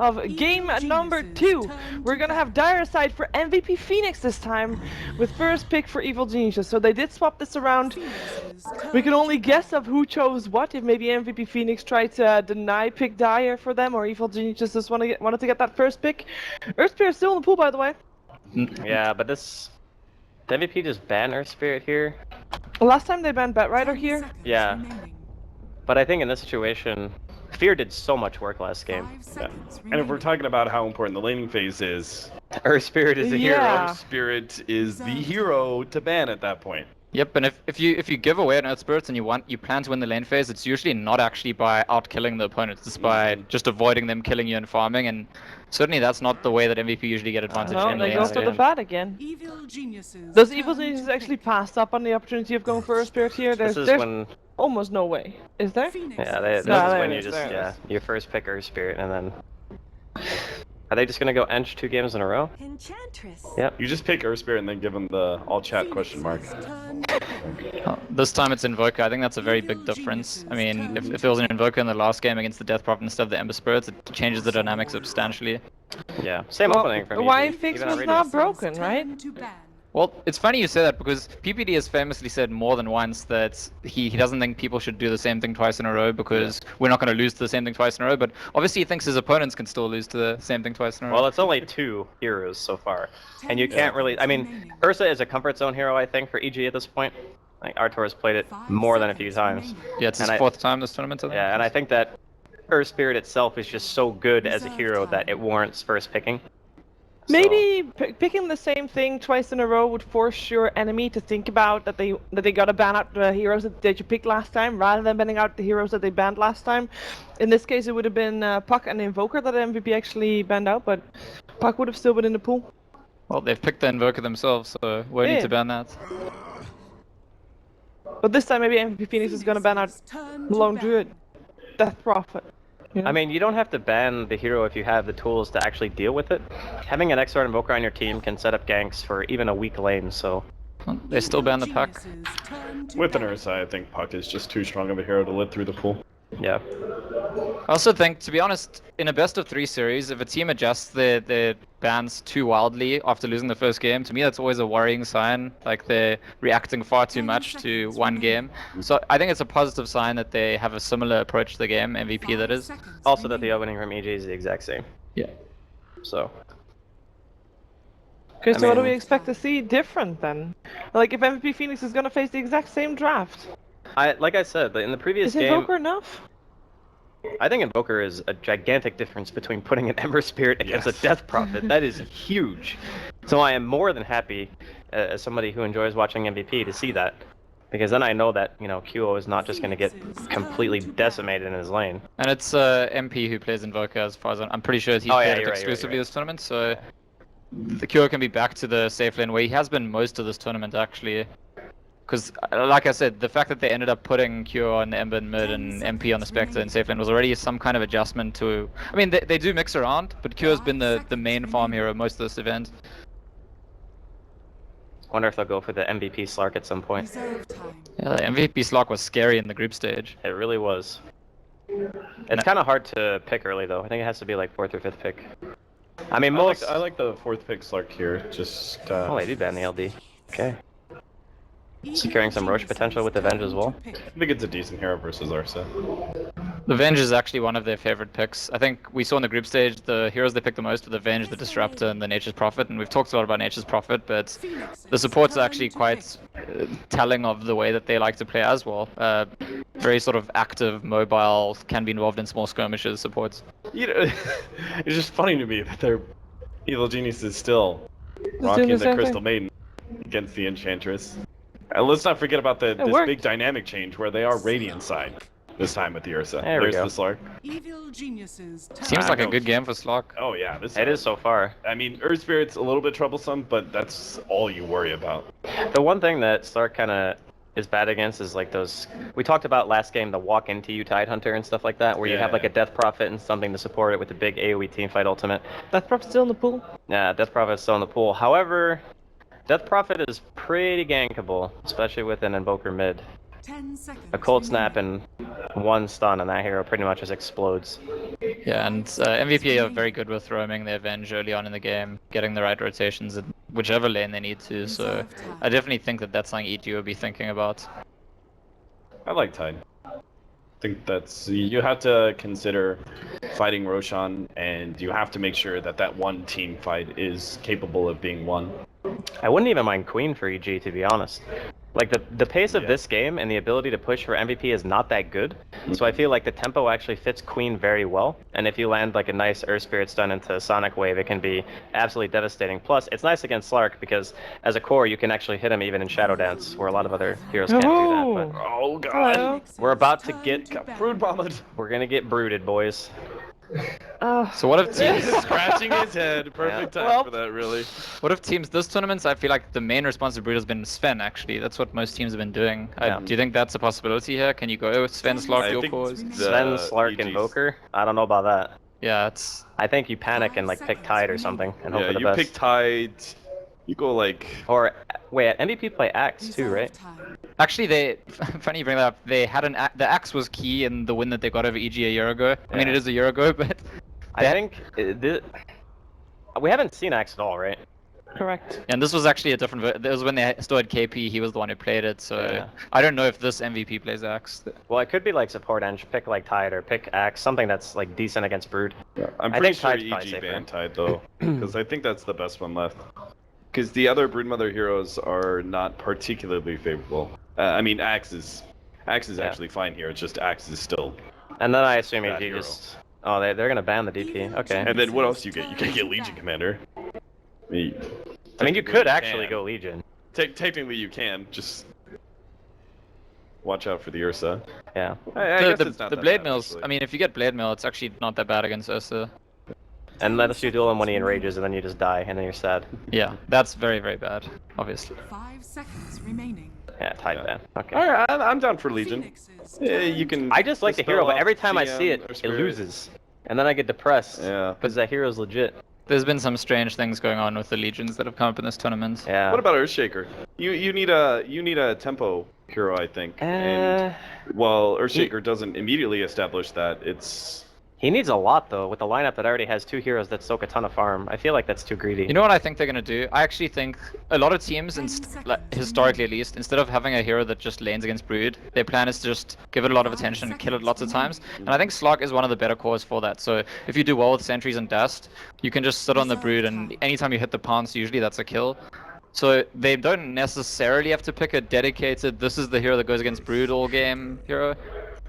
of game number 2. We're gonna have Dire side for MVP Phoenix this time, with first pick for Evil Geniuses. So they did swap this around. We can only guess of who chose what. If maybe MVP Phoenix tried to deny pick Dire for them, or Evil Geniuses just wanted to get that first pick. Earth Spirit still in the pool, by the way. Yeah, but this... Did MVP just ban Earth Spirit here? Last time they banned Batrider here. Yeah. But I think in this situation, Fear did so much work last game. Yeah. And if we're talking about how important the laning phase is, Earth Spirit is the Yeah. hero. Spirit is the hero to ban at that point. Yep, and if you give away an Earth Spirits and you plan to win the lane phase, it's usually not actually by out-killing the opponents, it's by just avoiding them killing you and farming, and certainly that's not the way that MVP usually get advantage No, in they lanes. go for the bat again. Does Evil Geniuses actually pass up on the opportunity of going for Earth Spirit here? This There's is when... almost no way. Is there? Yeah, this No, is there when it you is, just... there it Yeah, is. your first pick Earth Spirit, and then... Are they just gonna go Ench 2 games in a row? Enchantress. Yep. You just pick Earth Spirit and then give him the all chat question mark. This time it's Invoker, I think that's a very big difference. I mean, if there was an Invoker in the last game against the Death Prophet instead of the Ember Spirits, it changes the dynamic substantially. Yeah, same opening from Why EG, Fix even on was radio. not broken, right? Well, it's funny you say that because PPD has famously said more than once that he doesn't think people should do the same thing twice in a row because we're not going to lose to the same thing twice in a row, but obviously he thinks his opponents can still lose to the same thing twice in a row. Well, it's only 2 heroes so far, and you can't really... I mean, Ursa is a comfort zone hero, I think, for EG at this point. Like, Artur has played it more than a few times. Yeah, it's his and 4th time this tournament, I think. Yeah, and I think that Earth Spirit itself is just so good as a hero that it warrants first picking. Maybe picking the same thing twice in a row would force your enemy to think about that they gotta ban out the heroes that you picked last time, rather than banning out the heroes that they banned last time. In this case, it would have been Puck and Invoker that MVP actually banned out, but Puck would have still been in the pool. Well, they've picked the Invoker themselves, so we need to ban that. But this time, maybe MVP Phoenix is gonna ban out Lone Druid, Death Prophet. You know? I mean, you don't have to ban the hero if you have the tools to actually deal with it. Having an XR Invoker on your team can set up ganks for even a weak lane, so... They still ban the Puck. With an Ursa, I think Puck is just too strong of a hero to live through the pool. Yeah. I also think, to be honest, in a best of 3 series, if a team adjusts their bans too wildly after losing the first game, to me that's always a worrying sign. Like they're reacting far too much to one game. So I think it's a positive sign that they have a similar approach to the game, MVP that is. Also that the opening from EG is the exact same. Yeah. So... Okay, so what do we mean- expect to see different then? Like, if MVP Phoenix is gonna face the exact same draft, like I said, in the previous is game... Invoker enough? I think Invoker is a gigantic difference between putting an Ember Spirit against a Death Prophet. That is huge. So I am more than happy, as somebody who enjoys watching MVP, to see that. Because then I know that, you know, QO is not just going to get completely decimated in his lane. And it's MP who plays Invoker as far as I'm pretty sure he's played it exclusively this tournament, so the QO can be back to the safe lane where he has been most of this tournament actually. Because, like I said, the fact that they ended up putting QO on Ember in mid and MP on the Spectre in safe lane was already some kind of adjustment to... I mean, they do mix around, but QO's been the main farm hero most of this event. Wonder if they'll go for the MVP Slark at some point. Yeah, the MVP Slark was scary in the group stage. It really was. It's kind of hard to pick early, though. I think it has to be like 4th or 5th pick. I mean, most... I like the 4th pick Slark here, just... Oh, they did ban the LD. Okay. Securing some Roche potential with the Venge as well. I think it's a decent hero versus Ursa. The Venge is actually one of their favorite picks. I think we saw in the group stage the heroes they picked the most were the Venge, the Disruptor, and the Nature's Prophet, and we've talked a lot about Nature's Prophet, but the supports are actually quite telling of the way that they like to play as well. Very sort of active, mobile, can be involved in small skirmishes supports. You know, it's just funny to me that their Evil Genius is still rocking the the same Crystal thing. Maiden against the Enchantress. And let's not forget about this worked. big dynamic change where they are Radiant side this time with the Ursa. There we There's go. the Slark. Seems like a good game for Slark. Oh yeah, this It is so far. I mean, Earth Spirit's a little bit troublesome, but that's all you worry about. The one thing that Slark kind of is bad against is like those... We talked about last game, the walk into you Tidehunter and stuff like that, where you have like a Death Prophet and something to support it with the big AoE teamfight ultimate. Death Prophet still in the pool? Yeah, Death Prophet is still in the pool. However, Death Prophet is pretty gankable, especially with an Invoker mid. 10 seconds. A cold snap and one stun, and that hero pretty much just explodes. Yeah, and MVP are very good with roaming their Avenge early on in the game, getting the right rotations in whichever lane they need to, so I definitely think that that's something EG will be thinking about. I like Tide. I think that's... You have to consider fighting Roshan, and you have to make sure that that one team fight is capable of being won. I wouldn't even mind Queen for EG, to be honest. Like, the pace of this game and the ability to push for MVP is not that good, so I feel like the tempo actually fits Queen very well, and if you land like a nice Earth Spirit stun into Sonic Wave, it can be absolutely devastating. Plus, it's nice against Slark, because as a core, you can actually hit him even in Shadow Dance, where a lot of other heroes can't do that, but... Oh god! Hello. We're about to get... Brood bombed! We're gonna get brooded, boys. So what if teams... Scratching his head. Perfect time for that, really. What if teams this tournament? I feel like the main response to Brood has been Sven, actually. That's what most teams have been doing. Do you think that's a possibility here? Can you go with Sven, Slark, dual cores? Sven, Slark, Invoker? I don't know about that. Yeah, it's... I think you panic and like pick Tide or something and hope for the best. You pick Tide. You go like... Or, wait, MVP play Axe too, right? Actually, funny you bring that up, they had the Axe was key in the win that they got over EG a year ago. I mean, it is a year ago, but... I think, we haven't seen Axe at all, right? Correct. And this was actually a different... It was when they still had KP, he was the one who played it, so... I don't know if this MVP plays Axe. Well, it could be like support Eng, pick like Tide or pick Axe, something that's like decent against Brood. Yeah, I'm pretty sure EG banned Tide though, because I think that's the best one left. Because the other Broodmother heroes are not particularly favorable. I mean, Axe is actually fine here. It's just Axe is still. And then I assume EG just. Oh, they're gonna ban the DP. Okay. And then what else you get? You can get Legion Commander. I mean, you could actually go Legion. Technically, you can. Just watch out for the Ursa. Yeah. I guess it's not the that Blade bad, Mills. actually. I mean, if you get Blade Mill, it's actually not that bad against Ursa. And let us do duel him when he enrages, and then you just die, and then you're sad. Yeah, that's very, very bad, obviously. 5 seconds remaining. Yeah, Tide ban. Okay. Alright, I'm down for Legion. You can. I just like the hero, but every time I see it, or it Spirit. loses. And then I get depressed. Yeah. Because that hero's legit. There's been some strange things going on with the Legions that have come up in this tournament. Yeah. What about Earthshaker? You need a tempo hero, I think. And while Earthshaker doesn't immediately establish that, it's... He needs a lot, though, with a lineup that already has 2 heroes that soak a ton of farm. I feel like that's too greedy. You know what I think they're going to do? I actually think a lot of teams, historically at least, instead of having a hero that just lanes against Brood, their plan is to just give it a lot of attention and kill it lots of times. And I think Slark is one of the better cores for that. So if you do well with Sentries and Dust, you can just sit on the Brood, and anytime you hit the Ponce, usually that's a kill. So they don't necessarily have to pick a dedicated, this is the hero that goes against Brood all game hero.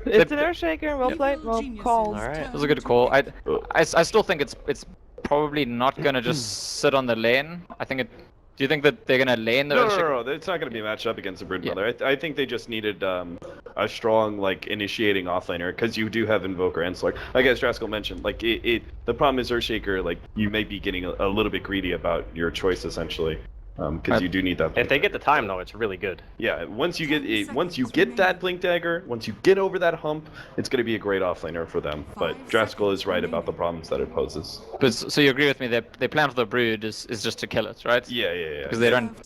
It's an Earthshaker, well played, well called. Alright. That was a good call. I still think it's probably not gonna just sit on the lane. I think it. Do you think that they're gonna lane the? No. It's not gonna be matched up against a Broodmother. I think they just needed a strong like initiating offlaner because you do have Invoker and Slark. Like as Draskell mentioned, like the problem is Earthshaker. Like you may be getting a little bit greedy about your choice essentially. Because you do need that. If they get the time, though, it's really good. Yeah, once you get that Blink Dagger, once you get over that hump, it's going to be a great offlaner for them. But Draskell is right about the problems that it poses. But so you agree with me that their plan for the Brood is just to kill it, right? Yeah. Because they don't.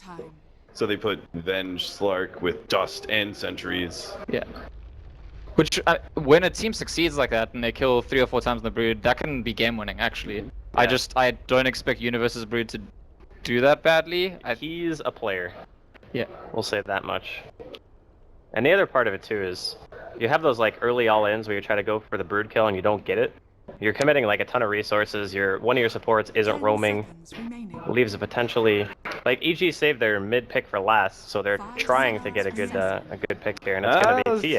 So they put Venge, Slark with Dust and Sentries. Yeah. Which, when a team succeeds like that and they kill 3 or 4 times in the Brood, that can be game winning. Actually, Yeah. I don't expect Universe's Brood to do that badly. He's a player. Yeah. We'll say that much. And the other part of it too is you have those like early all-ins where you try to go for the Brood kill and you don't get it. You're committing like a ton of resources. One of your supports isn't roaming, leaves a potentially like EG saved their mid pick for last, so they're trying to get a good pick here, and it's gonna be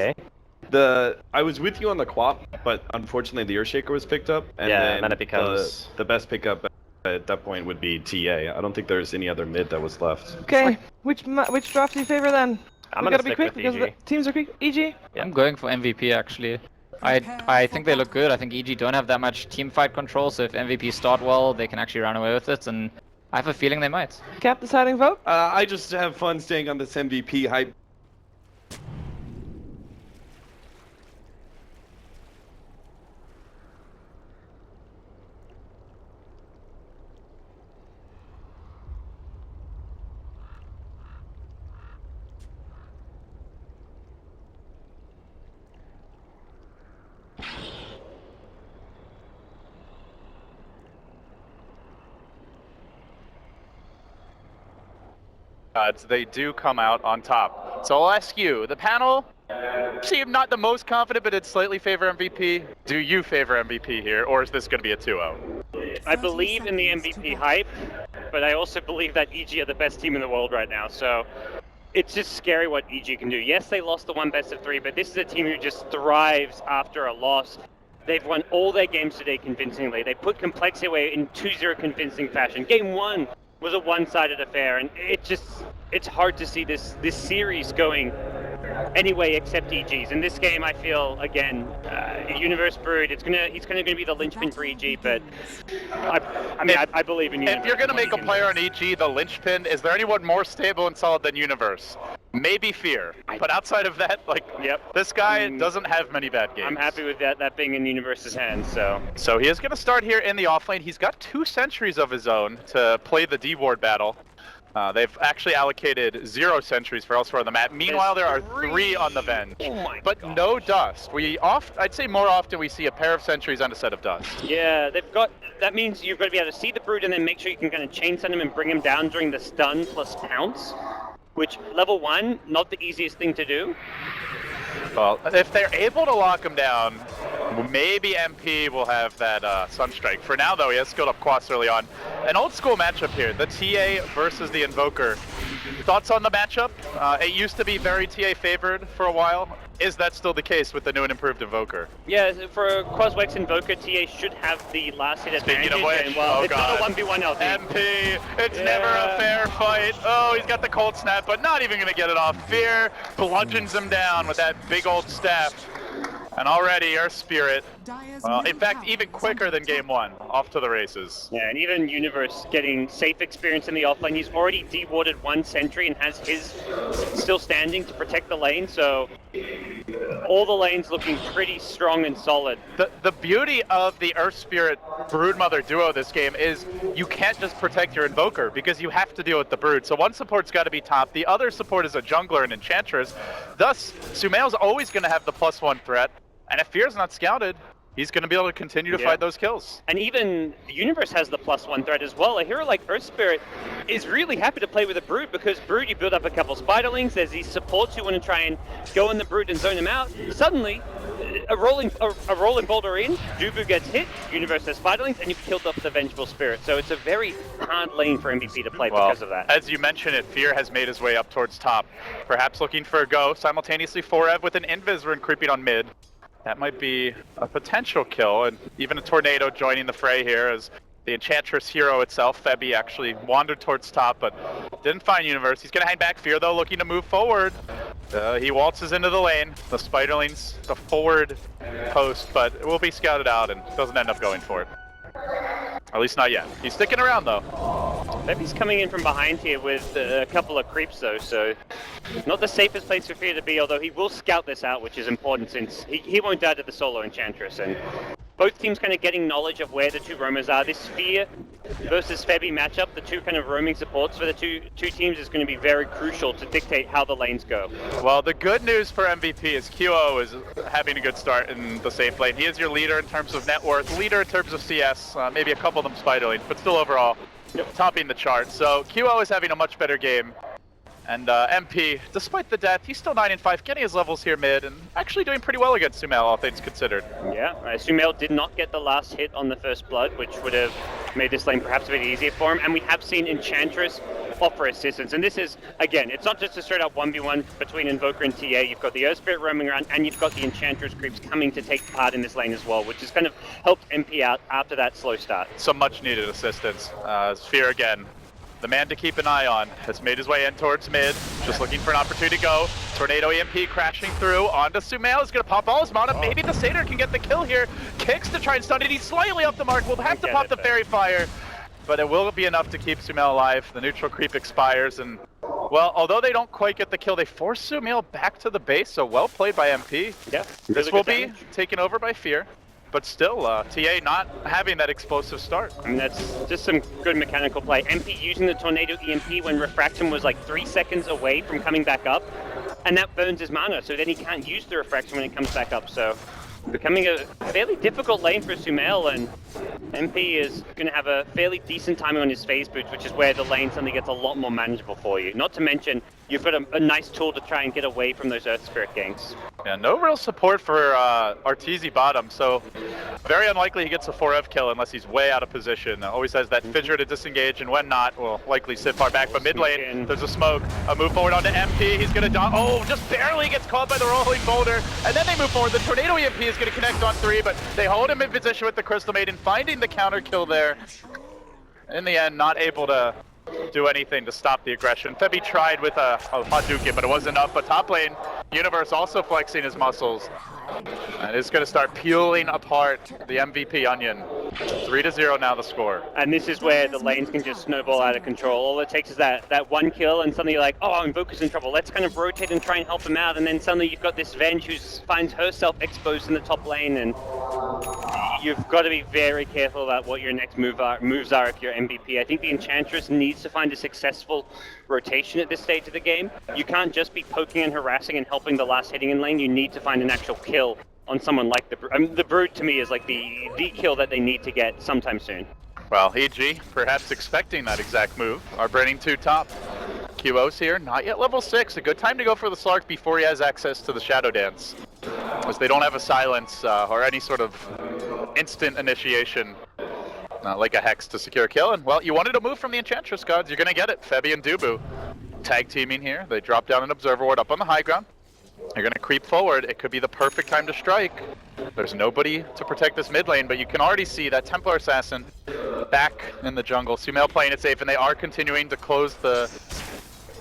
TA. I was with you on the Quap, but unfortunately the Earthshaker was picked up, and then it becomes the best pickup at that point would be TA. I don't think there's any other mid that was left. Okay, which draft do you favor then? I'm We gonna gotta be stick quick with because the EG. teams are quick. EG? Yeah. I'm going for MVP actually. I think they look good. I think EG don't have that much team fight control, so if MVP start well, they can actually run away with it, and I have a feeling they might. Cap deciding vote? I just have fun staying on this MVP hype. they do come out on top. So I'll ask you, the panel seem not the most confident, but it's slightly favor MVP. Do you favor MVP here, or is this going to be a 2-0? I believe in the MVP hype, but I also believe that EG are the best team in the world right now, so it's just scary what EG can do. Yes, they lost the one best of 3, but this is a team who just thrives after a loss. They've won all their games today convincingly. They put Complexity away in 2-0 convincing fashion. Game 1 was a one-sided affair, and it's hard to see this series going any way except EG's. In this game, I feel, again, Universe Brood, it's gonna be the linchpin for EG, but I believe in Universe. If you're gonna make a player on EG the linchpin, is there anyone more stable and solid than Universe? Maybe Fear, but outside of that, like, this guy doesn't have many bad games. I'm happy with that being in Universe's hands, so. So he is going to start here in the offlane. He's got 2 sentries of his own to play the D-Ward battle. They've actually allocated 0 sentries for elsewhere on the map. Meanwhile, there are 3 on the Venge, but no dust. I'd say more often we see a pair of sentries and a set of dust. Yeah, that means you've got to be able to see the Brood and then make sure you can kind of chain send him and bring him down during the stun plus pounce. Which, level 1, not the easiest thing to do. Well, if they're able to lock him down, maybe MP will have that Sunstrike. For now, though, he has skilled up Quas early on. An old school matchup here, the TA versus the Invoker. Thoughts on the matchup? It used to be very TA favored for a while. Is that still the case with the new and improved Invoker? Yeah, for Quaswex Invoker, TA should have the last hit advantage. Speaking of which, it's not a 1v1 LD. MP, it's never a fair fight. Oh, he's got the cold snap, but not even going to get it off. Fear bludgeons him down with that big old staff. And already our Spirit, well, in fact, even quicker than game 1, off to the races. Yeah, and even Universe getting safe experience in the offlane. He's already de-warded 1 sentry and has his still standing to protect the lane, so all the lanes looking pretty strong and solid. The beauty of the Earth Spirit Broodmother duo this game is you can't just protect your Invoker because you have to deal with the Brood. So one support's got to be top, the other support is a jungler and Enchantress. Thus, Sumail's always going to have the +1 threat. And if Fear's not scouted, he's going to be able to continue to find those kills. And even Universe has the +1 threat as well. A hero like Earth Spirit is really happy to play with a Brood because Brood, you build up a couple Spiderlings, there's these supports who want to try and go in the Brood and zone him out. Suddenly, a rolling boulder in, Jubu gets hit, Universe has Spiderlings, and you've killed off the Vengeful Spirit. So it's a very hard lane for MVP to play because of that. As you mentioned it, Fear has made his way up towards top. Perhaps looking for a go, simultaneously 4Ev with an Invis rune creeping on mid. That might be a potential kill, and even a Tornado joining the fray here as the Enchantress hero itself, Febby, actually wandered towards top, but didn't find Universe. He's going to hang back. Fear, though, looking to move forward. He waltzes into the lane. The Spiderlings, the forward post, but it will be scouted out and doesn't end up going for it. At least not yet. He's sticking around, though. Febby's coming in from behind here with a couple of creeps, though, so not the safest place for Fear to be, although he will scout this out, which is important since he won't die to the solo Enchantress. And both teams kind of getting knowledge of where the 2 roamers are. This Fear versus Febby matchup, the 2 kind of roaming supports for the two teams is going to be very crucial to dictate how the lanes go. Well, the good news for MVP is QO is having a good start in the safe lane. He is your leader in terms of net worth, leader in terms of CS, maybe a couple of them Spiderlings, but still overall topping the chart. So QO is having a much better game. And MP, despite the death, he's still 9-5, getting his levels here mid, and actually doing pretty well against Sumail, all things considered. Yeah, Sumail did not get the last hit on the first blood, which would have made this lane perhaps a bit easier for him. And we have seen Enchantress offer assistance. And this is, again, it's not just a straight up 1v1 between Invoker and TA. You've got the Earth Spirit roaming around, and you've got the Enchantress creeps coming to take part in this lane as well, which has kind of helped MP out after that slow start. Some much needed assistance. Fear again. The man to keep an eye on has made his way in towards mid, just looking for an opportunity to go. Tornado EMP crashing through onto Sumail. He's going to pop all his mana. Maybe the Satyr can get the kill here. Kicks to try and stun it. He's slightly off the mark. We'll have to pop the Fairy Fire, but it will be enough to keep Sumail alive. The neutral creep expires, and, well, although they don't quite get the kill, they force Sumail back to the base, so well played by MP. Yeah, this will be taken over by Fear. But still, TA not having that explosive start. I mean, that's just some good mechanical play. MP using the Tornado EMP when Refraction was like 3 seconds away from coming back up, and that burns his mana, so then he can't use the Refraction when it comes back up, so becoming a fairly difficult lane for Sumail, and MP is going to have a fairly decent timing on his phase boots, which is where the lane suddenly gets a lot more manageable for you. Not to mention, you've got a nice tool to try and get away from those Earth Spirit ganks. Yeah, no real support for Arteezy bottom, so very unlikely he gets a 4F kill unless he's way out of position. Always has that fissure to disengage, and when not, will likely sit far back. But mid lane, there's a smoke. A move forward onto MP. He's gonna just barely gets caught by the rolling boulder, and then they move forward. The Tornado EMP is gonna connect on 3, but they hold him in position with the Crystal Maiden, finding the counter kill there. In the end, not able to do anything to stop the aggression. Febby tried with a Hadouken, but it wasn't enough. But top lane, Universe also flexing his muscles. And it's going to start peeling apart the MVP onion. 3-0 now the score. And this is where the lanes can just snowball out of control. All it takes is that one kill, and suddenly you're like, oh, Invoker's in trouble. Let's kind of rotate and try and help him out. And then suddenly you've got this Venge who finds herself exposed in the top lane, and you've got to be very careful about what your next moves are if you're MVP. I think the Enchantress needs to find a successful rotation at this stage of the game. You can't just be poking and harassing and helping the last hitting in lane. You need to find an actual kill on someone like the Brood. I mean, the Brood to me is like the kill that they need to get sometime soon. Well, EG perhaps expecting that exact move. Are bringing 2 top. QO's here, not yet level 6. A good time to go for the Slark before he has access to the Shadow Dance, as they don't have a silence or any sort of instant initiation. Like a Hex to secure a kill, and well, you wanted to move from the Enchantress gods, you're gonna get it. Febby and Dubu tag teaming here. They drop down an Observer Ward up on the high ground. They're gonna creep forward. It could be the perfect time to strike. There's nobody to protect this mid lane, but you can already see that Templar Assassin back in the jungle. Sumail playing it safe, and they are continuing to close the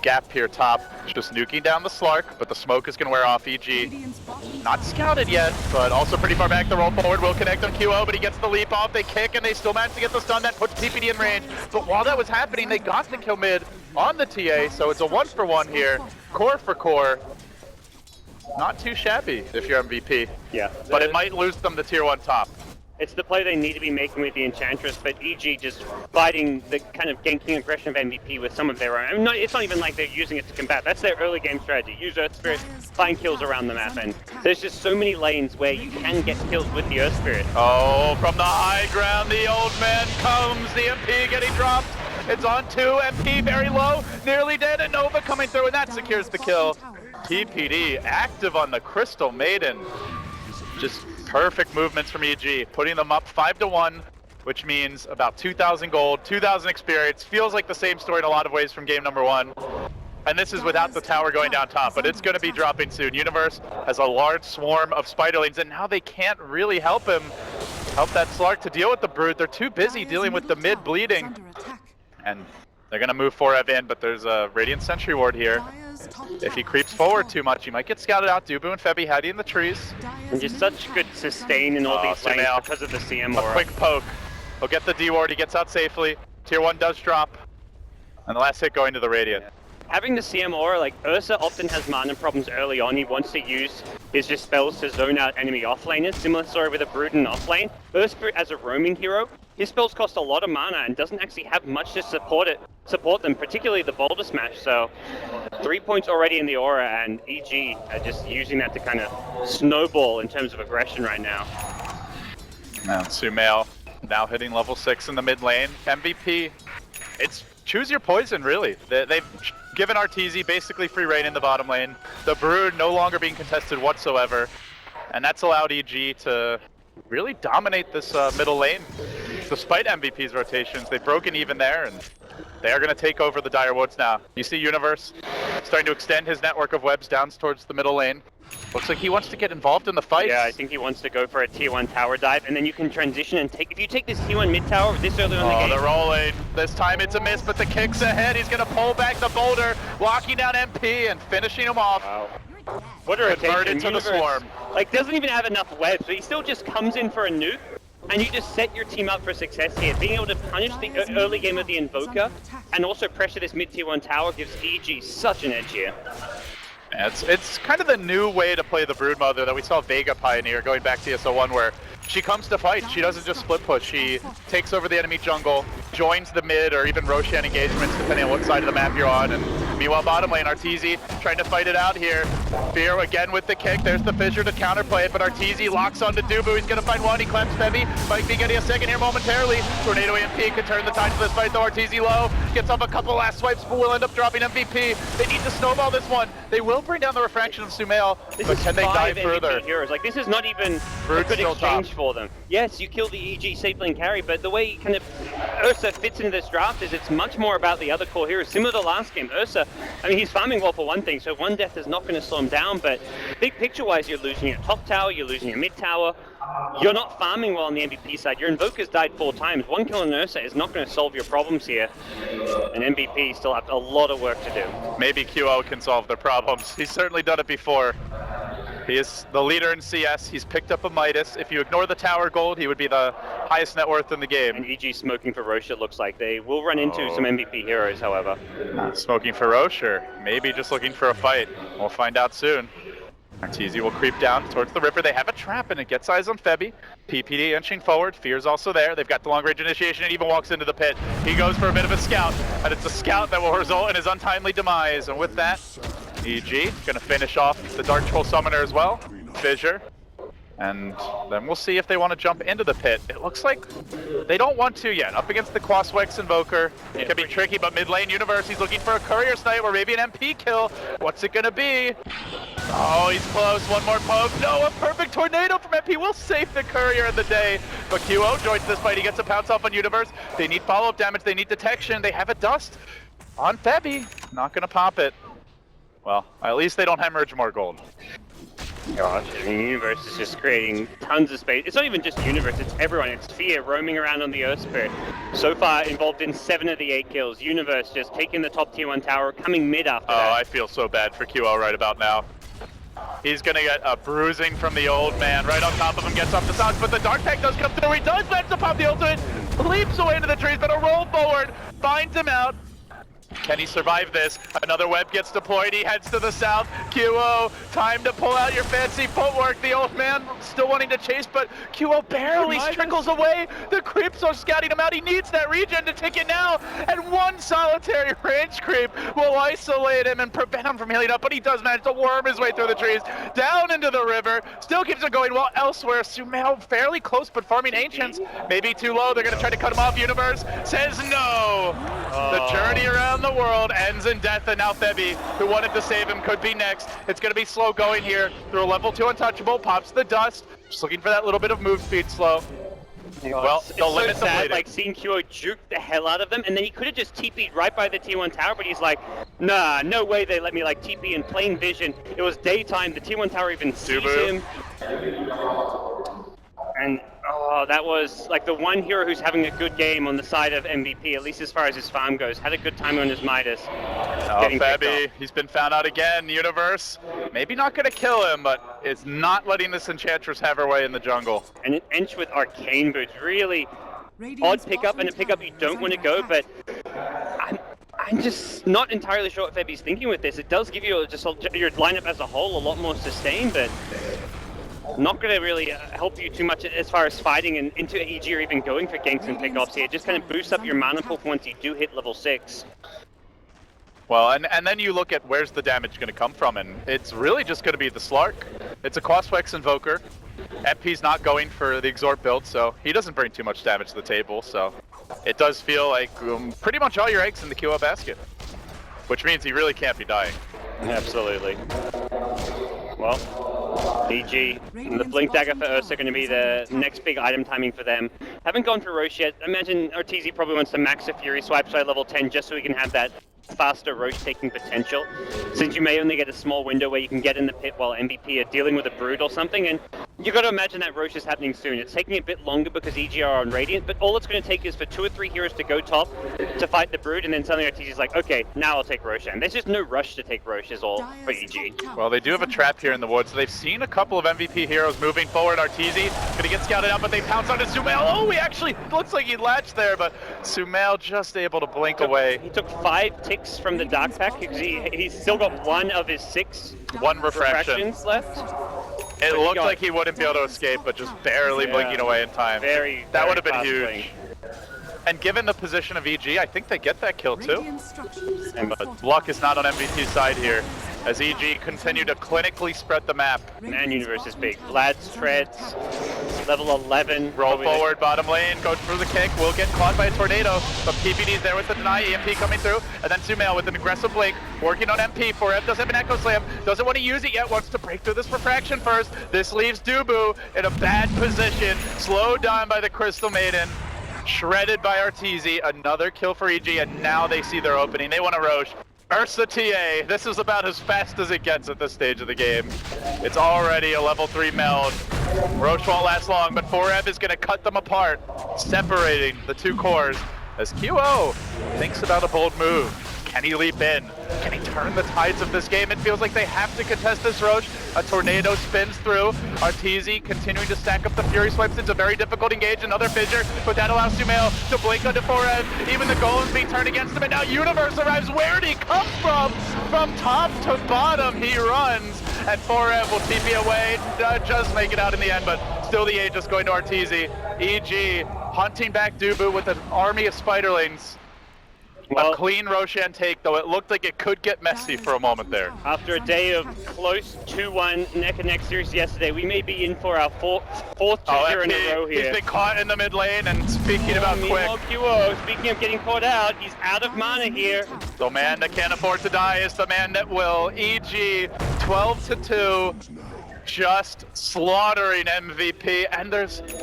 gap here top. Just nuking down the Slark, but the smoke is going to wear off. EG not scouted yet, but also pretty far back. The roll forward will connect on QO, but he gets the leap off. They kick, and they still manage to get the stun. That puts TPD in range. But while that was happening, they got the kill mid on the TA, so it's a 1-for-1 here. Core for core. Not too shabby if you're MVP. Yeah. But it might lose them the tier 1 top. It's the play they need to be making with the Enchantress, but EG just fighting the kind of ganking aggression of MVP with some of their own. I mean, it's not even like they're using it to combat. That's their early game strategy. Use Earth Spirit, find kills around the map, and there's just so many lanes where you can get kills with the Earth Spirit. Oh, from the high ground, the old man comes. The MP getting dropped. It's on 2. MP very low, nearly dead, and Nova coming through, and that secures the kill. TPD active on the Crystal Maiden. Just perfect movements from EG, putting them up 5-1, which means about 2,000 gold, 2,000 experience. Feels like the same story in a lot of ways from game number 1. And this is without the tower going down top, but it's going to be dropping soon. Universe has a large swarm of Spiderlings, and now they can't really help that Slark to deal with the Brood. They're too busy dealing with the mid bleeding. And they're going to move 4Ev in, but there's a Radiant Sentry Ward here. If he creeps forward too much, he might get scouted out. Dubu and Febby hiding in the trees. And just such good sustain in all these lanes because of the CM aura. A quick poke. He'll get the D ward. He gets out safely. Tier 1 does drop. And the last hit going to the Radiant. Having the CM aura, like Ursa often has mana problems early on. He wants to use his just spells to zone out enemy offlaners. Similar story with a Brood in offlane. Ursa as a roaming hero, his spells cost a lot of mana and doesn't actually have much to support them, particularly the Boulder Smash. So 3 points already in the aura, and EG are just using that to kind of snowball in terms of aggression right now. Now Sumail now hitting level 6 in the mid lane. MVP, it's choose your poison, really. They've given Arteezy basically free reign in the bottom lane. The Brood no longer being contested whatsoever, and that's allowed EG to really dominate this middle lane. Despite MVP's rotations, they've broken even there, and they are going to take over the Dire Woods now. You see Universe starting to extend his network of webs down towards the middle lane. Looks like he wants to get involved in the fight. Yeah, I think he wants to go for a tier 1 tower dive, and then you can transition and if you take this tier 1 mid tower this early on the game. Oh, they're rolling. This time it's a miss, but the kick's ahead. He's going to pull back the boulder, locking down MP and finishing him off. Wow. What a rotation. Converted to the swarm. Like, doesn't even have enough webs, but he still just comes in for a nuke, and you just set your team up for success here. Being able to punish the early game of the Invoker, and also pressure this mid tier 1 tower gives EG such an edge here. Yeah, it's kind of the new way to play the Broodmother that we saw Vega pioneer going back to ESO1, where she comes to fight. She doesn't just split push. She takes over the enemy jungle, joins the mid or even Roshan engagements, depending on what side of the map you're on. And meanwhile, bottom lane, Arteezy trying to fight it out here. Fear again with the kick. There's the Fissure to counterplay it, but Arteezy locks onto Dubu. He's going to find one. He claps Febby. Mike B getting a second here momentarily. Tornado EMP could turn the tide of this fight, though. Arteezy low. Gets off a couple last swipes, but will end up dropping MVP. They need to snowball this one. They will bring down the refraction of Sumail, but can they dive further? Heroes. Like, this is not even a good exchange for them. Yes, you kill the EG safe lane carry, but the way kind of Ursa fits into this draft is it's much more about the other core heroes. Similar to last game, Ursa, I mean, he's farming well for one thing, so one death is not going to slow him down, but big picture-wise, you're losing your top tower, you're losing your mid tower, you're not farming well on the MVP side. Your Invoker's died 4 times. One kill on Ursa is not going to solve your problems here, and MVP still have a lot of work to do. Maybe QO can solve their problems. He's certainly done it before. He is the leader in CS. He's picked up a Midas. If you ignore the tower gold, he would be the highest net worth in the game. And EG smoking for Roche, it looks like. They will run into some MVP heroes, however. Smoking for Roche, or maybe just looking for a fight. We'll find out soon. Arteezy will creep down towards the river. They have a trap and it gets eyes on Febby. PPD inching forward. Fear's also there. They've got the long range initiation and even walks into the pit. He goes for a bit of a scout, and it's a scout that will result in his untimely demise. And with that, EG gonna finish off the Dark Troll Summoner as well. Fissure. And then we'll see if they want to jump into the pit. It looks like they don't want to yet. Up against the Quaswex Invoker. It can be tricky, but mid lane Universe, he's looking for a Courier Snipe or maybe an MP kill. What's it gonna be? Oh, he's close. One more poke. No, a perfect tornado from MP will save the Courier in the day. But QO joins this fight. He gets a pounce off on Universe. They need follow-up damage. They need detection. They have a dust on Febby. Not gonna pop it. Well, at least they don't hemorrhage more gold. Gosh, I mean, Universe is just creating tons of space. It's not even just Universe, it's everyone. It's Fear roaming around on the Earth Spirit. So far involved in 7 of the 8 kills. Universe just taking the top tier 1 tower, coming mid after that. Oh, I feel so bad for QO right about now. He's gonna get a bruising from the old man. Right on top of him, gets off the socks, but the Dark Pack does come through. He does manage to pop the ultimate, leaps away into the trees, but a roll forward finds him out. Can he survive this? Another web gets deployed. He heads to the south. QO, time to pull out your fancy footwork. The old man still wanting to chase, but QO barely trickles away. The creeps are scouting him out. He needs that regen to take it now. And one solitary range creep will isolate him and prevent him from healing up, but he does manage to worm his way through the trees, down into the river. Still keeps it going well elsewhere. Sumail fairly close, but farming Ancients. Maybe too low. They're going to try to cut him off. Universe says no. The journey around the world ends in death, and now Febby, who wanted to save him, could be next. It's going to be slow going here through a level 2 untouchable, pops the dust, just looking for that little bit of move speed slow. Well, they'll limit the bleeding. Like seeing QO juke the hell out of them, and then he could have just TP'd right by the T1 tower, but he's like, nah, no way they let me like TP in plain vision. It was daytime, the T1 tower even sees him. And oh, that was like the one hero who's having a good game on the side of MVP, at least as far as his farm goes. Had a good time on his Midas. Oh, Febby, he's been found out again. Universe, maybe not going to kill him, but is not letting this Enchantress have her way in the jungle. And an Ench with Arcane Boots, really odd pickup, and a pickup you don't want to go, but I'm just not entirely sure what Febby's thinking with this. It does give you just your lineup as a whole a lot more sustain, but not going to really help you too much as far as fighting and into EG or even going for ganks and pickoffs here. It just kind of boosts up your mana pool for once you do hit level 6. Well, and then you look at where's the damage going to come from, and it's really just going to be the Slark. It's a Quaswex Invoker. MP's not going for the Exort build, so he doesn't bring too much damage to the table, so it does feel like pretty much all your eggs in the QO basket, which means he really can't be dying. Absolutely. Well, DG, and the Blink Dagger for Ursa are going to be the next big item timing for them. Haven't gone for Roche yet. I imagine Arteezy probably wants to max a Fury Swipe by level 10 just so he can have that faster Roche taking potential, since you may only get a small window where you can get in the pit while MVP are dealing with a Brood or something, and you got to imagine that Roche is happening soon. It's taking a bit longer because EG are on Radiant, but all it's going to take is for 2 or 3 heroes to go top to fight the Brood, and then suddenly Arteezy's like, okay, now I'll take Roche, and there's just no rush to take Roche is all for EG. Well, they do have a trap here in the woods. They've seen a couple of MVP heroes moving forward. Arteezy gonna get scouted out, but they pounce onto Sumail. Oh, he actually looks like he latched there, but Sumail just able to blink away. He took 5 ticks from the Dark Pack because he's still got 1 of his 6 refractions left. It looked like he wouldn't be able to escape, but just barely blinking away in time. That would have been huge. Blink. And given the position of EG, I think they get that kill too. Radiant structures are But luck is not on MVP's side here, as EG continue to clinically spread the map. Man, Universe is big. Vlad's treads, level 11. Roll forward, bottom lane, go for the kick, will get caught by a tornado, but PPD's there with the deny, EMP coming through, and then Sumail with an aggressive blink, working on MP. 4F does have an Echo Slam, doesn't want to use it yet, wants to break through this refraction first. This leaves Dubu in a bad position, slowed down by the Crystal Maiden. Shredded by Arteezy, another kill for EG, and now they see their opening. They want to Roche. Ursa TA, this is about as fast as it gets at this stage of the game. It's already a level 3 meld. Roche won't last long, but 4F is going to cut them apart, separating the two cores as QO thinks about a bold move. Can he leap in? Can he turn the tides of this game? It feels like they have to contest this Roche. A tornado spins through. Arteezy continuing to stack up the Fury swipes. It's a very difficult engage. Another fissure, but that allows Sumail to blink onto 4F. Even the golem's being turned against him, and now Universe arrives. Where did he come from? From top to bottom, he runs, and 4F will TP away. Just make it out in the end, but still the Aegis going to Arteezy. EG hunting back Dubu with an army of spiderlings. Well, a clean Roshan take, though it looked like it could get messy for a moment there. after a day of close 2-1 neck-and-neck series yesterday, we may be in for our fourth treasure in a row here. He's been caught in the mid lane, and speaking about quick. Meanwhile, QO, speaking of getting caught out, he's out of mana here. The man that can't afford to die is the man that will. EG 12-2. Just slaughtering MVP, and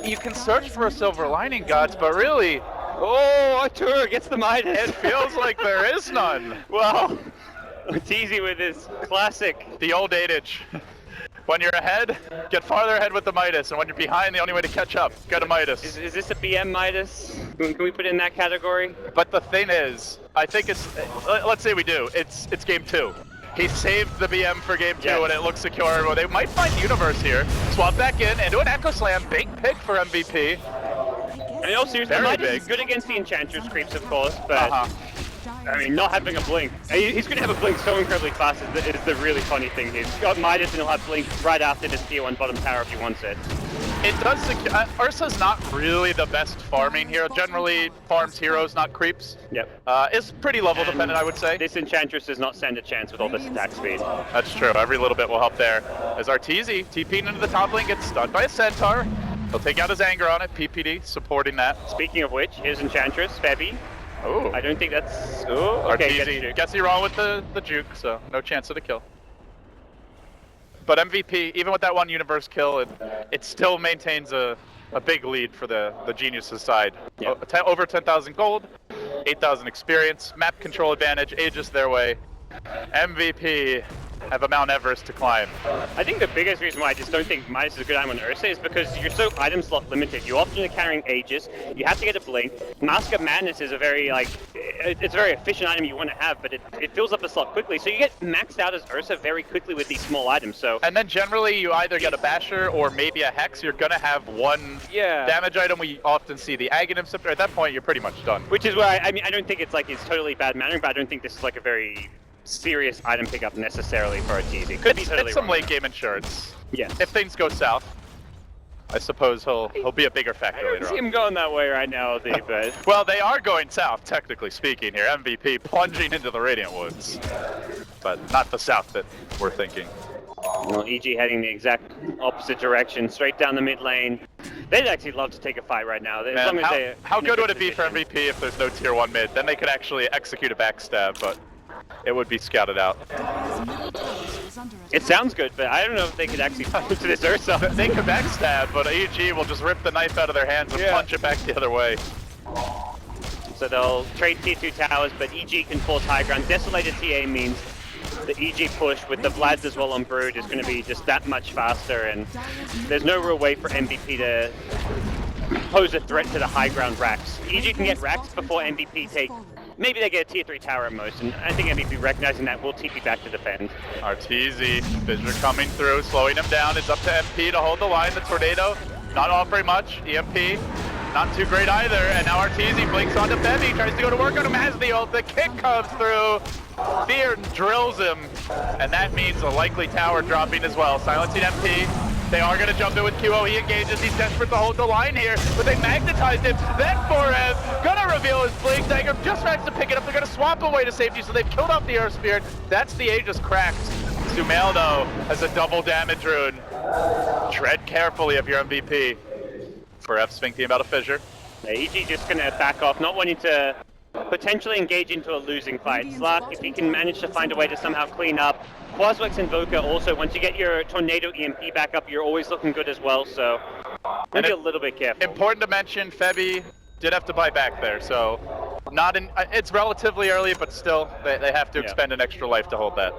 you can search for a silver lining, gods, but really, Oh, Artur gets the Midas. it feels like there is none. Well, Arteezy with his classic. The old adage. When you're ahead, get farther ahead with the Midas, and when you're behind, the only way to catch up, get a Midas. Is this a BM Midas? Can we put it in that category? But the thing is, I think it's, let's say we do, it's game 2. He saved the BM for game 2, and it looks secure. Well, they might find Universe here. Swap back in and do an Echo Slam. Big pick for MVP. I mean, seriously, Very Midas big. is good against the Enchantress creeps, of course, but I mean, not having a blink. He's going to have a blink so incredibly fast is the really funny thing. He's got Midas and he'll have blink right after this tier 1 bottom tower if he wants it. It does secure. Ursa's not really the best farming hero. Generally farms heroes, not creeps. Yep. It's pretty level dependent, I would say. This Enchantress does not stand a chance with all this attack speed. That's true. Every little bit will help there. As Arteezy, TP'ing into the top lane, gets stunned by a Centaur. He'll take out his anger on it. PPD supporting that. Speaking of which, here's Enchantress, Febby. Oh. I don't think that's... Oh, okay, Arteezy gets you wrong with the juke, so no chance of the kill. But MVP, even with that one Universe kill, it still maintains a big lead for the Geniuses side. Yep. Over 10,000 gold, 8,000 experience, map control advantage, Aegis their way. MVP have a Mount Everest to climb. I think the biggest reason why I just don't think Midas is a good item on Ursa is because you're so item slot limited. You often are carrying Aegis, you have to get a blink. Mask of Madness is a very, it's a very efficient item you want to have, but it fills up a slot quickly. So you get maxed out as Ursa very quickly with these small items, so... And then generally you either get a Basher or maybe a Hex. You're gonna have one damage item. We often see the Aghanim Scepter. At that point, you're pretty much done. Which is why, I mean, I don't think it's totally bad mannering, but I don't think this is like a very serious item pickup necessarily for Arteezy. Could be totally it's some wrong. late game insurance. Yes. If things go south, I suppose he'll be a bigger factor I don't later see on. him going that way right now, but... Well, they are going south, technically speaking here. MVP plunging into the Radiant Woods. But not the south that we're thinking. Well, EG heading the exact opposite direction, straight down the mid lane. They'd actually love to take a fight right now. Man, how good would it be for MVP if there's no tier 1 mid? Then they could actually execute a backstab, but it would be scouted out. It sounds good, but I don't know if they could actually punch to this Ursa. They could backstab, but EG will just rip the knife out of their hands and punch it back the other way. So they'll trade tier 2 towers, but EG can force high ground. Desolated TA means the EG push with the Vlads as well on Brood is going to be just that much faster, and there's no real way for MVP to pose a threat to the high ground racks. EG can get racks before MVP take. Maybe they get a tier 3 tower at most, and I think MVP recognizing that will TP back to defend. Arteezy, Fissure coming through, slowing him down. It's up to MP to hold the line. The Tornado, not offering much. EMP, not too great either. And now Arteezy blinks onto Bevy, tries to go to work on him, has the ult. The kick comes through. Fear drills him, and that means a likely tower dropping as well. Silencing MP. They are going to jump in with QO. He engages. He's desperate to hold the line here, but they magnetized him. Then 4F gonna reveal his Blink Dagger. Just managed to pick it up. They're going to swap away to safety, so they've killed off the Earth Spirit. That's the Aegis cracked. Sumail, though, has a double damage rune. Tread carefully if you're MVP. 4F's thinking about a fissure. EG just gonna back off, not wanting to potentially engage into a losing fight. Slark, if he can manage to find a way to somehow clean up. Quaswex Invoker also, once you get your Tornado EMP back up, you're always looking good as well, so maybe a little bit careful. Important to mention, Febby did have to buy back there, so not in. It's relatively early, but still, they have to expend an extra life to hold that.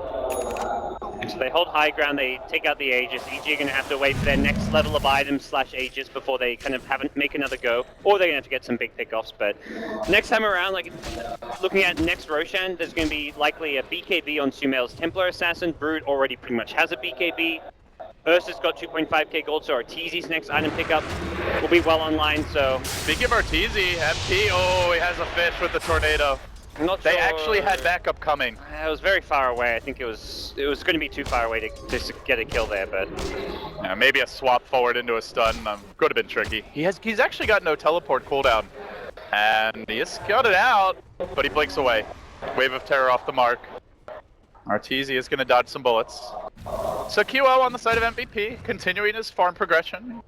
So they hold high ground, they take out the Aegis. EG are going to have to wait for their next level of items / Aegis before they kind of make another go. Or they're going to have to get some big pickoffs, but next time around, like looking at next Roshan, there's going to be likely a BKB on Sumail's Templar Assassin. Brood already pretty much has a BKB. Ursa's got 2.5k gold, so Arteezy's next item pickup will be well online, so... Speaking of Arteezy, MP, oh, he has a fish with the Tornado. They actually had backup coming. It was very far away. I think it was going to be too far away to get a kill there, but... Yeah, maybe a swap forward into a stun could have been tricky. He's actually got no teleport cooldown. And he has got it out, but he blinks away. Wave of Terror off the mark. Arteezy is going to dodge some bullets. So QO on the side of MVP, continuing his farm progression.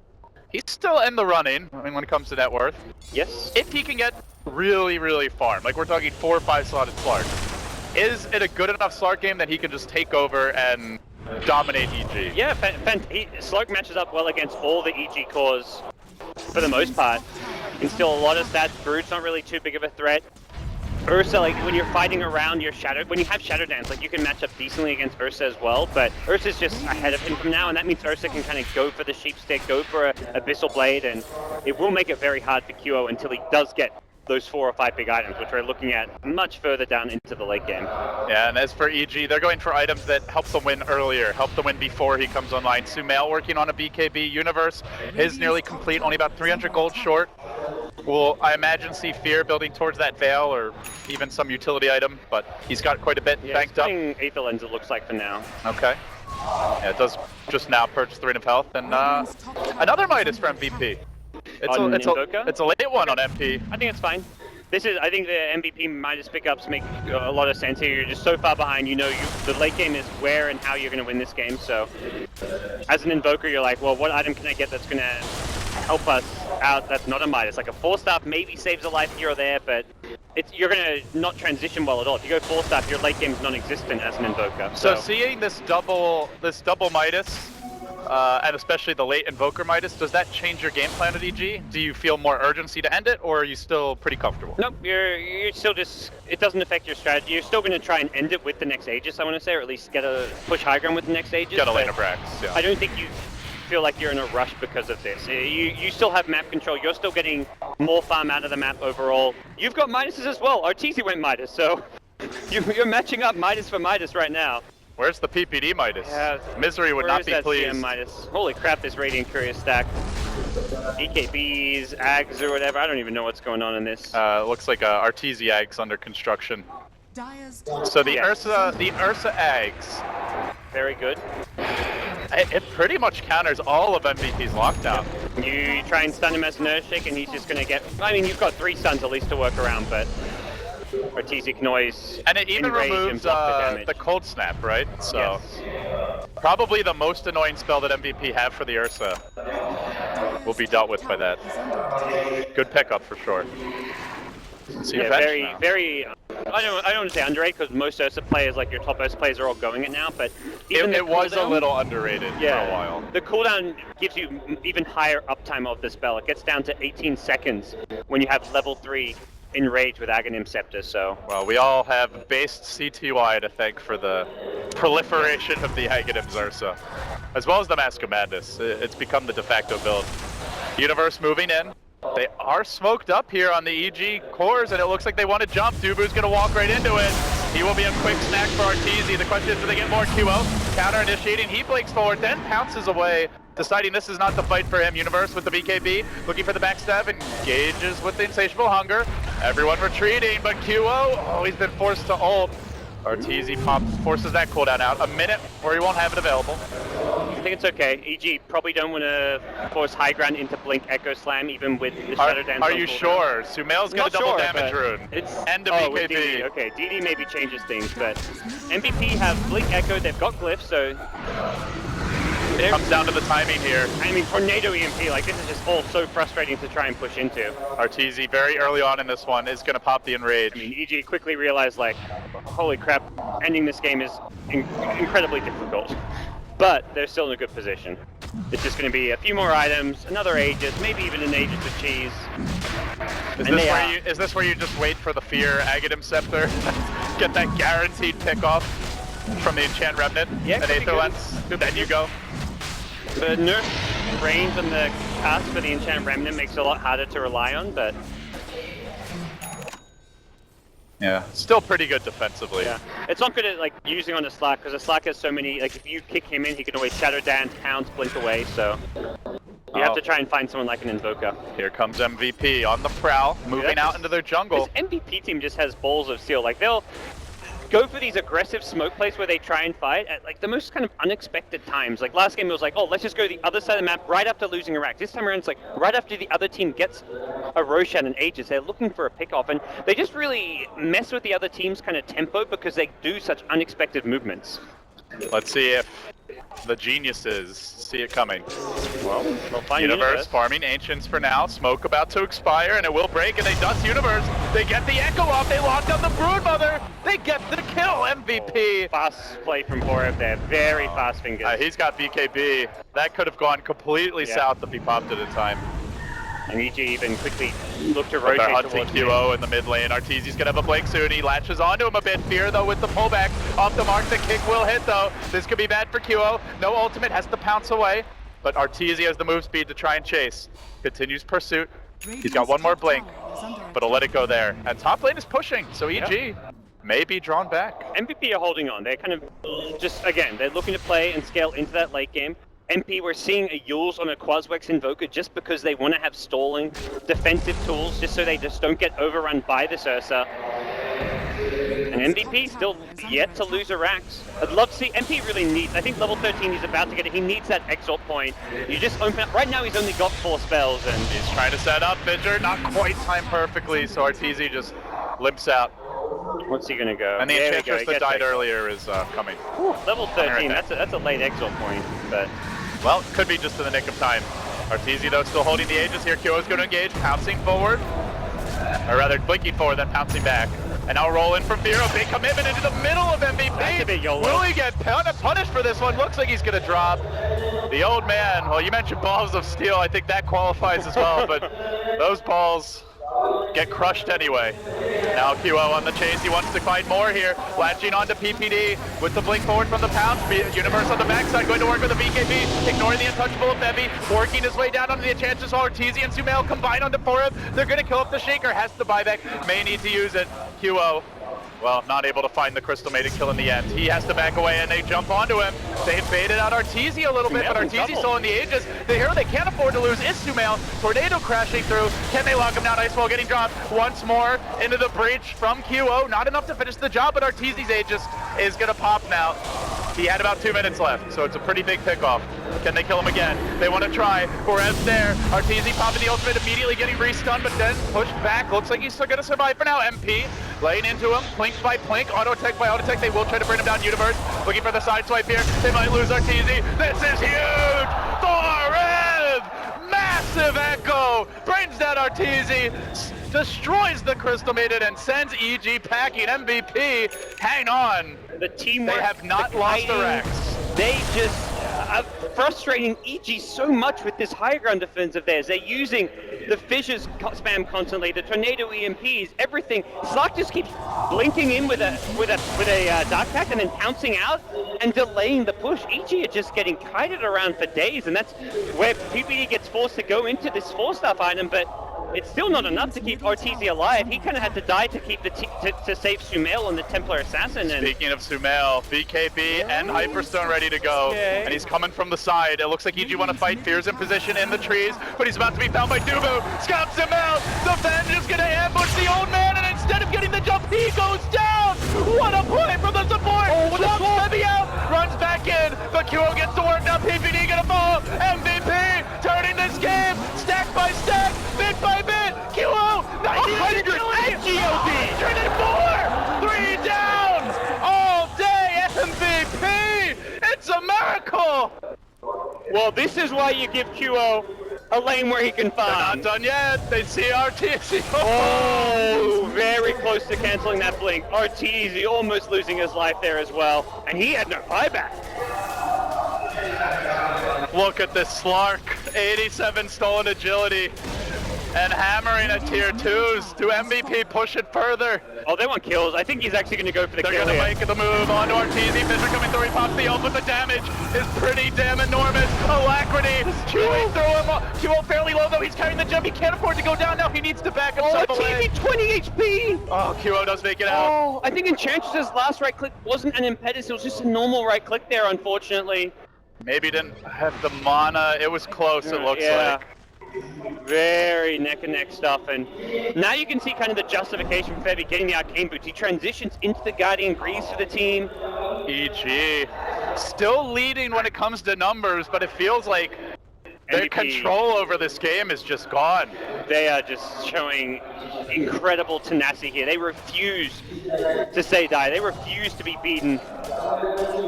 He's still in the running, I mean, when it comes to net worth. Yes. If he can get really, really farm, like we're talking 4 or 5 slotted Slark, is it a good enough Slark game that he can just take over and dominate EG? Yeah, Slark matches up well against all the EG cores for the most part. Can steal a lot of stats. Brood's not really too big of a threat. Ursa, like when you're fighting around your when you have Shadow Dance, like you can match up decently against Ursa as well, but Ursa's just ahead of him from now, and that means Ursa can kind of go for the Sheep Stick, go for a Abyssal Blade, and it will make it very hard for QO until he does get those 4 or 5 big items, which we're looking at much further down into the late game. Yeah, and as for EG, they're going for items that help them win earlier, help them win before he comes online. Sumail working on a BKB. Universe is nearly complete, only about 300 gold short. We'll, I imagine, see Fear building towards that Veil or even some utility item, but he's got quite a bit banked up. Aether Lens, it looks like, for now. Okay. Yeah, it does just now purchase 3 of health, and another Midas for MVP. It's a late one on MP. I think it's fine. I think the MVP Midas pickups make a lot of sense here. You're just so far behind, the late game is where and how you're going to win this game, so as an Invoker, you're like, well, what item can I get that's going to help us out that's not a Midas? Like a 4-star maybe saves a life here or there, but you're going to not transition well at all. If you go 4-star, your late game is non-existent as an Invoker. So seeing this double Midas, and especially the late Invoker Midas, does that change your game plan at EG? Do you feel more urgency to end it, or are you still pretty comfortable? Nope, you're still just, it doesn't affect your strategy. You're still going to try and end it with the next Aegis, I want to say, or at least push high ground with the next Aegis. Get a lane of Brax, yeah. I don't think you feel like you're in a rush because of this. You still have map control, you're still getting more farm out of the map overall. You've got Midases as well. Arteezy went Midas, so you're matching up Midas for Midas right now. Where's the PPD Midas? Yeah, Misery would not be pleased. CM Midas? Holy crap, this Radiant Courier stack. BKBs, Ags or whatever, I don't even know what's going on in this. Looks like Arteezy Ags under construction. So the Ursa Ags. Very good. It pretty much counters all of MVP's lockdown. You try and stun him as an Earthshake and he's just going to get... I mean, you've got 3 stuns at least to work around, but... Arteezy can always... And it even removes the Cold Snap, right? So, probably the most annoying spell that MVP have for the Ursa will be dealt with by that. Good pickup for sure. Yeah, very... I don't want to say underrated, because most Ursa players, like your top Ursa players, are all going it now, but... It was a little underrated for a while. The cooldown gives you even higher uptime of the spell. It gets down to 18 seconds when you have level 3 Enrage with Aghanim Scepter, so... Well, we all have based CTY to thank for the proliferation of the Aghanim Ursa, as well as the Mask of Madness. It's become the de facto build. Universe moving in. They are smoked up here on the EG cores, and it looks like they want to jump. Dubu's going to walk right into it. He will be a quick snack for Arteezy. The question is, do they get more QO? Counter initiating. He blinks forward, then pounces away, deciding this is not the fight for him. Universe with the BKB, looking for the backstab, engages with the Insatiable Hunger. Everyone retreating, but QO, he's been forced to ult. Arteezy forces that cooldown out. A minute where he won't have it available. think it's okay. EG probably don't want to force high ground into Blink Echo Slam, even with the Shadow Dance. Are you sure? Sumail's gonna double damage rune. It's and the with BKB. DD. Okay, DD maybe changes things, but MVP have Blink Echo, they've got glyphs, so It comes down to the timing here. I mean, Tornado EMP, like this is just all so frustrating to try and push into. Arteezy very early on in this one is gonna pop the Enrage. I mean, EG quickly realized like, holy crap, ending this game is incredibly difficult. But they're still in a good position. It's just going to be a few more items, another Aegis, maybe even an Aegis of cheese. Is this where you just wait for the Fear Agadim Scepter? Get that guaranteed pick off from the Enchant Remnant? Yeah, and Aether Lens? Then you go. The nerf range on the cast for the Enchant Remnant makes it a lot harder to rely on, but yeah, still pretty good defensively. yeah, it's not good at like using on the Slack because the Slack has so many. Like if you kick him in, he can always Shadow Dance, pounce, blink away. So you have to try and find someone like an Invoker. Here comes MVP on the prowl, moving out into their jungle. This MVP team just has balls of steel. Like they'll go for these aggressive smoke plays where they try and fight at like the most kind of unexpected times. Like last game it was like, oh, let's just go to the other side of the map right after losing a rack. This time around it's like right after the other team gets a Roshan and Aegis. They're looking for a pick off and they just really mess with the other team's kind of tempo because they do such unexpected movements. Let's see if the geniuses see it coming. Well, we'll find Universe farming Ancients for now. Smoke about to expire and it will break and they dust Universe. They get the Echo off. They lock down the Broodmother. They get the kill. MVP. Fast play from Borev there. Very fast fingers. He's got BKB. That could have gone completely south if he popped it in time. And EG even quickly looked to They're rotate hunting towards QO in the mid lane. Arteezy's gonna have a blink soon. He latches onto him a bit. Fear though with the pullback. Off the mark, the kick will hit though. This could be bad for QO. No ultimate, has to pounce away. But Arteezy has the move speed to try and chase. Continues pursuit. He's got one more blink, but he'll let it go there. And top lane is pushing, so EG may be drawn back. MVP are holding on. They're kind of just, again, they're looking to play and scale into that late game. MP, we're seeing a Yules on a Quaswex Invoker just because they want to have stalling defensive tools just so they just don't get overrun by this Ursa. And MVP still yet to lose a Rax. I'd love to see, MP really needs, I think level 13 he's about to get it, he needs that Exalt point. You just open up, right now he's only got 4 spells and he's trying to set up Fidger, not quite timed perfectly, so Arteezy just limps out. What's he gonna go? And the Enchantress that died earlier is coming. Level 13, that's a late Exalt point, but... Well, could be just in the nick of time. Arteezy though still holding the Aegis here. QO's going to engage, pouncing forward. Or rather, blinking forward, then pouncing back. And now roll in from Fear, a big commitment into the middle of MVP. Will he get punished for this one? Looks like he's going to drop. The old man, well, you mentioned balls of steel. I think that qualifies as well, but those balls get crushed anyway. Now QO on the chase, he wants to find more here. Latching onto PPD with the blink forward from the pounce. Universe on the backside going to work with the BKB, ignoring the untouchable of Bevy, working his way down onto the Enchantress while Arteezy and Sumail combine onto Borev. They're going to kill up the Shaker, has the buyback, may need to use it. QO, well, not able to find the Crystal Maiden kill in the end. He has to back away and they jump onto him. They've baited out Arteezy a little bit, but Arteezy's still in the Aegis. The hero they can't afford to lose is Sumail. Tornado crashing through. Can they lock him down? Icewall getting dropped once more into the breach from QO. Not enough to finish the job, but Arteezy's Aegis is going to pop now. He had about 2 minutes left, so it's a pretty big pickoff. Can they kill him again? They want to try. Borev's there. Arteezy popping the ultimate, immediately getting re-stunned, but then pushed back. Looks like he's still going to survive for now. MP laying into him, plink by plink, auto-tech by auto-tech. They will try to bring him down. Universe looking for the side swipe here. They might lose Arteezy. This is huge! Borev! Massive echo! Brings down Arteezy, destroys the Crystal Maiden, and sends EG packing. MVP, hang on. The teamwork, they have not lost a Rax. They just are frustrating EG so much with this high ground defense of theirs. They're using the fissures spam constantly, the tornado EMPs, everything. Slack just keeps blinking in with a dark pack and then pouncing out and delaying the push. EG are just getting kited around for days, and that's where PPD gets forced to go into this 4-star item, but it's still not enough to keep Arteezy alive. He kind of had to die to keep to save Sumail and the Templar Assassin. And speaking of Sumail, BKB and Hyperstone ready to go, and he's coming from the side. It looks like EG want to fight. Fear's in position in the trees, but he's about to be found by Dubu. Scouts him out. The Venge is going to ambush the old man, and instead of getting the jump, he goes down. What a play from the support. Jumps Bevy out, runs back in, but QO gets to work. Now PPD Oh! Well, this is why you give QO a lane where he can They're not farm. done yet. They see RTZ. Oh, very close to canceling that blink. RTZ almost losing his life there as well. And he had no buyback. Look at this Slark. 87 stolen agility. And hammering at tier 2s. Do MVP push it further? Oh, they want kills. I think he's actually going to go for the They're kill going to here. make the move onto RTZ. Fisher coming through. He pops the ult, but the damage is pretty damn enormous. Alacrity. QO through him. QO fairly low, though. He's carrying the jump. He can't afford to go down now. He needs to back himself away. RTZ 20 HP! Oh, QO does make it out. Oh, I think Enchantress's last right click wasn't an impetus. It was just a normal right click there, unfortunately. Maybe didn't have the mana. It was close, it looks like. Very neck and neck stuff, and now you can see kind of the justification for Febby getting the arcane boots. He transitions into the Guardian Greaves for the team. EG still leading when it comes to numbers, but it feels like their MVP. control over this game is just gone. They are just showing incredible tenacity here. They refuse to say die. They refuse to be beaten.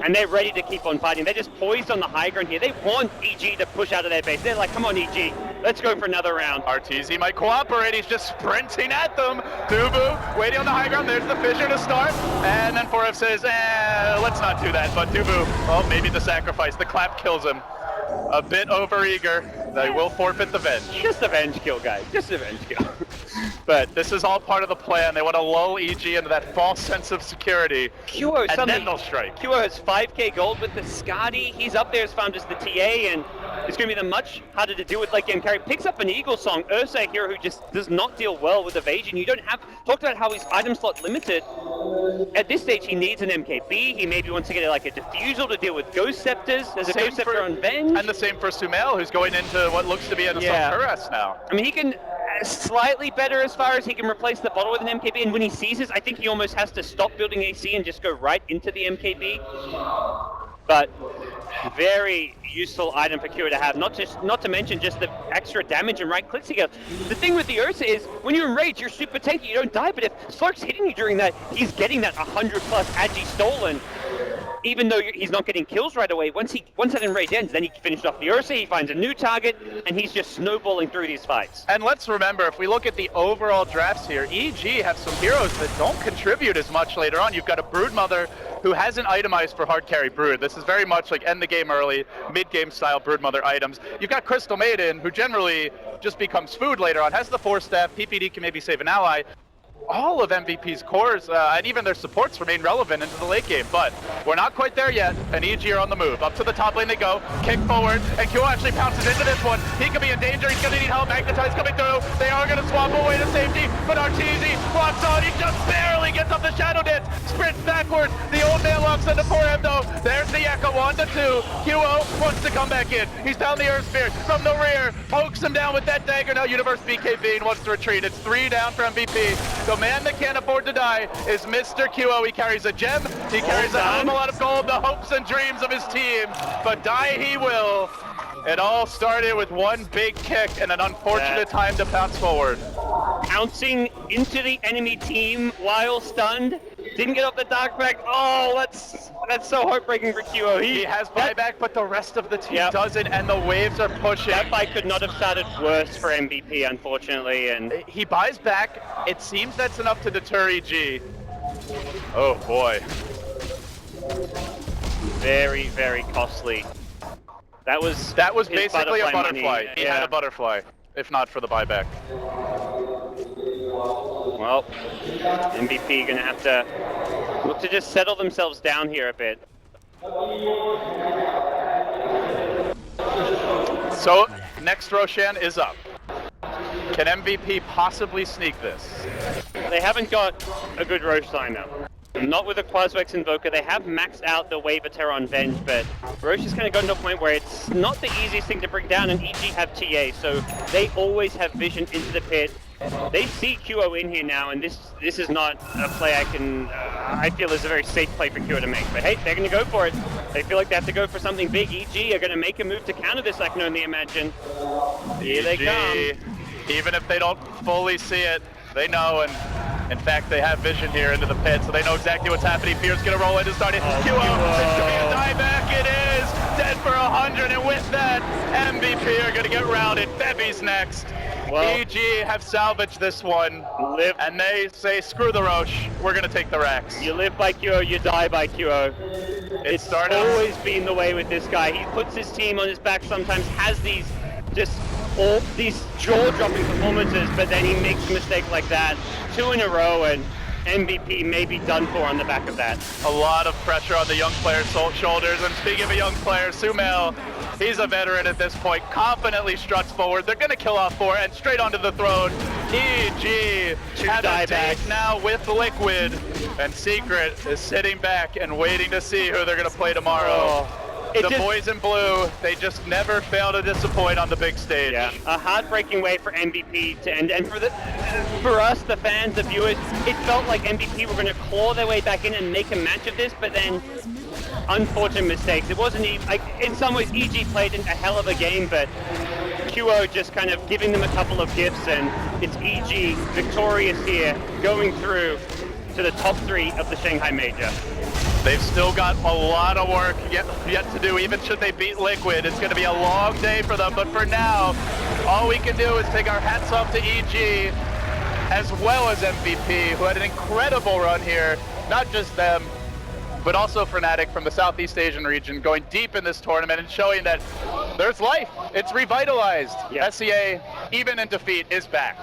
And they're ready to keep on fighting. They're just poised on the high ground here. They want EG to push out of their base. They're like, come on, EG, let's go for another round. RTZ might cooperate. He's just sprinting at them. Dubu waiting on the high ground. There's the fissure to start. And then 4F says, let's not do that. But Dubu, oh, maybe the sacrifice. The clap kills him. A bit overeager. They will forfeit the venge. Just a venge kill, guys. Just a venge kill. But this is all part of the plan. They want to lull EG into that false sense of security. QO and then they'll strike. QO has 5k gold with the Skadi. He's up there as found as the TA, and it's going to be the much harder to deal with late game carry. Picks up an Eagle Song. Ursa, a hero who just does not deal well with evasion. You don't have... Talked about how his item slot limited. At this stage, he needs an MKB. He maybe wants to get like a Diffusal to deal with Ghost Scepters. There's a Ghost Scepter on Venge. And the same for Sumail, who's going into what looks to be an Assault Cuirass now. I mean, he can slightly better as far as he can replace the bottle with an MKB, and when he seizes, I think he almost has to stop building AC and just go right into the MKB. But very useful item for QO to have, not to mention just the extra damage and right clicks he gets. The thing with the Ursa is, when you're enraged, you're super tanky, you don't die, but if Slark's hitting you during that, he's getting that 100 plus agi stolen. Even though he's not getting kills right away, once that enrage ends, then he finished off the Ursa, he finds a new target, and he's just snowballing through these fights. And let's remember, if we look at the overall drafts here, EG have some heroes that don't contribute as much later on. You've got a Broodmother who hasn't itemized for hard carry Brood. This is very much like end the game early, mid-game style Broodmother items. You've got Crystal Maiden, who generally just becomes food later on, has the Force Staff, PPD can maybe save an ally. All of MVP's cores and even their supports remain relevant into the late game, but we're not quite there yet, and EG are on the move. Up to the top lane they go, kick forward, and QO actually pounces into this one. He could be in danger, he's going to need help. Magnetize coming through, they are going to swap away to safety, but RTZ locks on, he just barely gets up the Shadow Dance, sprints backwards, the old man locks into 4M though. There's the Echo, 1-2, QO wants to come back in. He's down the Earth Sphere from the rear, pokes him down with that dagger. Now Universe BKB and wants to retreat. It's 3 down for MVP. The man that can't afford to die is Mr. QO. He carries a gem, he carries a hell of a lot of gold, the hopes and dreams of his team, but die he will. It all started with one big kick and an unfortunate time to bounce forward. Pouncing into the enemy team while stunned. Didn't get off the Darkback. Oh, that's so heartbreaking for QO. He has buyback, but the rest of the team doesn't, and the waves are pushing. That fight could not have started worse for MVP, unfortunately, and he buys back. It seems that's enough to deter EG. Oh boy. Very, very costly. That was basically a butterfly. He had a butterfly, if not for the buyback. Well, MVP gonna have to look to just settle themselves down here a bit. So, next Roshan is up. Can MVP possibly sneak this? They haven't got a good Roche lineup. Not with a Quaswex Invoker. They have maxed out the Wave of Terror on Venge, but Roche has kind of gotten to a point where it's not the easiest thing to bring down, and EG have TA, so they always have vision into the pit. They see QO in here now, and this is not a play I feel is a very safe play for QO to make. But hey, they're going to go for it. They feel like they have to go for something big. EG are going to make a move to counter this, I can only imagine. Here they come. Even if they don't fully see it, they know, and in fact, they have vision here into the pit, so they know exactly what's happening. Fear's gonna roll in to start it. QO, it's gonna be a dieback, it is! is dead for 100, and with that, MVP are gonna get routed. Bebby's next. Well, EG have salvaged this one, and they say, screw the Roche, we're gonna take the Rex. you live by QO, you die by QO. It's started- always been the way with this guy. He puts his team on his back sometimes, has these these jaw-dropping performances, but then he makes a mistake like that 2 in a row, and MVP may be done for on the back of that. A lot of pressure on the young player's shoulders, and speaking of a young player, Sumail, he's a veteran at this point, confidently struts forward. They're gonna kill off 4 and straight onto the throne. EG has a date now with Liquid, and Secret is sitting back and waiting to see who they're gonna play tomorrow. The boys in blue, they just never fail to disappoint on the big stage. Yeah, a heartbreaking way for MVP to end, and for us, the fans, the viewers, it felt like MVP were going to claw their way back in and make a match of this, but then unfortunate mistakes. It wasn't even, like, in some ways EG played a hell of a game, but QO just kind of giving them a couple of gifts, and it's EG victorious here, going through to the top 3 of the Shanghai Major. They've still got a lot of work yet to do. Even should they beat Liquid, it's going to be a long day for them. But for now, all we can do is take our hats off to EG, as well as MVP, who had an incredible run here. Not just them, but also Fnatic from the Southeast Asian region, going deep in this tournament and showing that there's life. It's revitalized. Yeah. SEA, even in defeat, is back.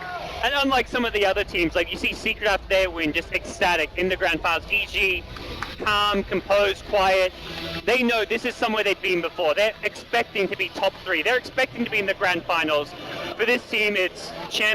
And unlike some of the other teams, like you see Secret after their win, just ecstatic in the grand finals. EG, calm, composed, quiet. They know this is somewhere they've been before. They're expecting to be top 3. They're expecting to be in the grand finals. For this team, it's champion.